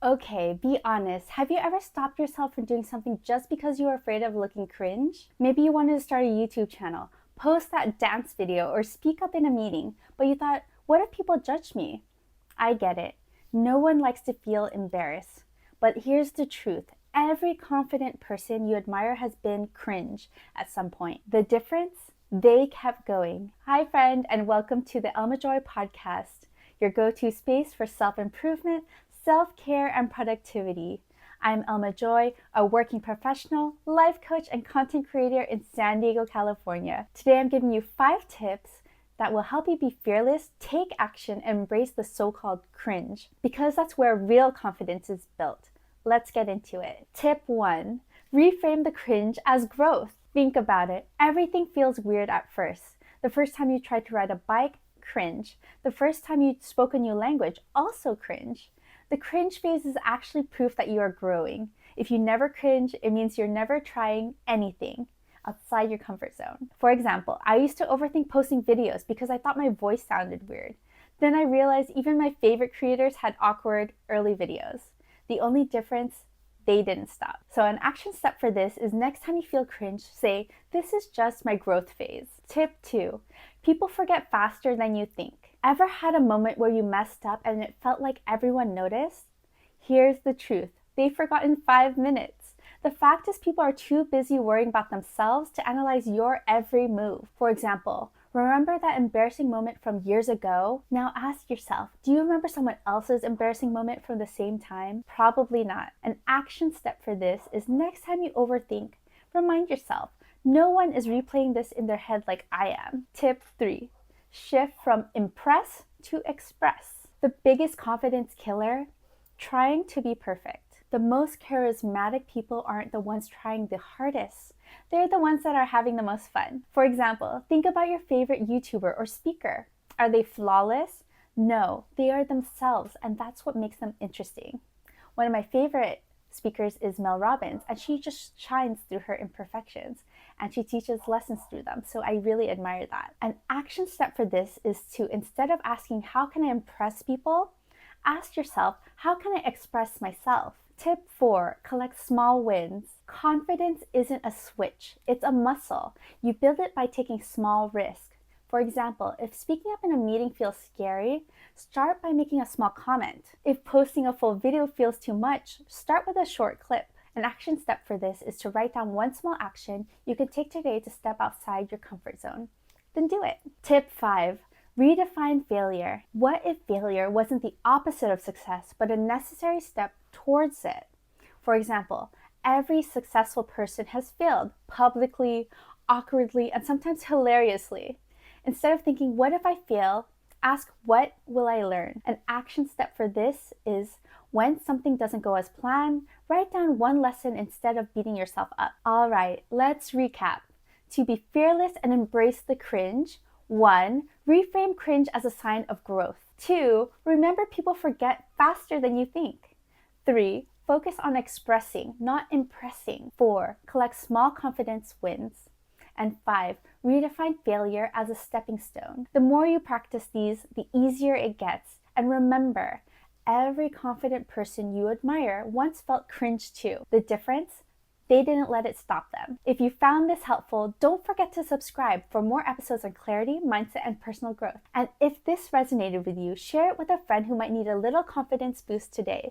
Okay, be honest. Have you ever stopped yourself from doing something just because you were afraid of looking cringe? Maybe you wanted to start a YouTube channel, post that dance video, or speak up in a meeting, but you thought, what if people judge me? I get it. No one likes to feel embarrassed. But here's the truth. Every confident person you admire has been cringe at some point. The difference? They kept going. Hi, friend, and welcome to the Elma Joy podcast, your go-to space for self-improvement, self-care, and productivity. I'm Elma Joy, a working professional, life coach, and content creator in San Diego, California. Today I'm giving you 5 tips that will help you be fearless, take action, and embrace the so-called cringe, because that's where real confidence is built. Let's get into it. Tip 1. Reframe the cringe as growth. Think about it. Everything feels weird at first. The first time you tried to ride a bike, cringe. The first time you spoke a new language, also cringe. The cringe phase is actually proof that you are growing. If you never cringe, it means you're never trying anything outside your comfort zone. For example, I used to overthink posting videos because I thought my voice sounded weird. Then I realized even my favorite creators had awkward early videos. The only difference, they didn't stop. So an action step for this is next time you feel cringe, say, this is just my growth phase. Tip 2, people forget faster than you think. Ever had a moment where you messed up and it felt like everyone noticed? Here's the truth. They forgot in 5 minutes. The fact is people are too busy worrying about themselves to analyze your every move. For example, remember that embarrassing moment from years ago? Now ask yourself, do you remember someone else's embarrassing moment from the same time? Probably not. An action step for this is next time you overthink, remind yourself, no one is replaying this in their head like I am. Tip 3. Shift from impress to express. The biggest confidence killer? Trying to be perfect. The most charismatic people aren't the ones trying the hardest. They're the ones that are having the most fun. For example, think about your favorite YouTuber or speaker. Are they flawless? No, they are themselves, and that's what makes them interesting. One of my favorite speakers is Mel Robbins, and she just shines through her imperfections, and she teaches lessons through them, so I really admire that. An action step for this is to, instead of asking, how can I impress people? Ask yourself, how can I express myself? Tip 4, collect small wins. Confidence isn't a switch, it's a muscle. You build it by taking small risks. For example, if speaking up in a meeting feels scary, start by making a small comment. If posting a full video feels too much, start with a short clip. An action step for this is to write down one small action you can take today to step outside your comfort zone. Then do it. Tip 5. Redefine failure. What if failure wasn't the opposite of success, but a necessary step towards it? For example, every successful person has failed publicly, awkwardly, and sometimes hilariously. Instead of thinking, what if I fail? Ask, what will I learn? An action step for this is when something doesn't go as planned, write down one lesson instead of beating yourself up. All right, let's recap. To be fearless and embrace the cringe, 1. Reframe cringe as a sign of growth. 2. Remember people forget faster than you think. 3. Focus on expressing, not impressing. 4. Collect small confidence wins. And 5. Redefine failure as a stepping stone. The more you practice these, the easier it gets. And remember, every confident person you admire once felt cringe too. The difference? They didn't let it stop them. If you found this helpful, don't forget to subscribe for more episodes on clarity, mindset, and personal growth. And if this resonated with you, share it with a friend who might need a little confidence boost today.